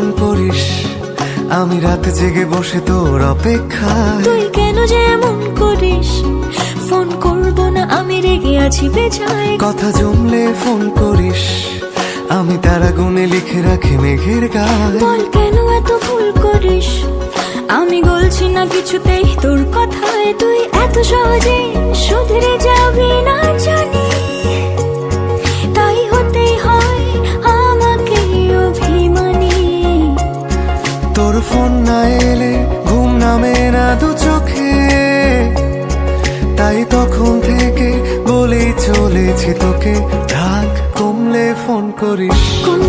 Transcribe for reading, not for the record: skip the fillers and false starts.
Phone করিস, আমি রাত জেগে বসে তোর অপেক্ষায়। তুই কেন যে এমন করিস, ফোন করব না আমি রেগে আছি বেজায়। কথা জমলে ফোন করিস, আমি তারা গুনে লিখে রাখি মেঘের গায়ে। বল কেন এত ভুল করিস, আমি গলছি না কিছুতেই তোর কথায়। তুই এত সহজে শুধরে যাবি না জানি, তাই হতেই হয় আমাকে অভিমানী। তোর ফোন না এলে ঘুম নামে না দু চোখে, তাই তখন থেকে বলেই চলেছি তোকে, রাগ কমলে ফোন করিস। কোন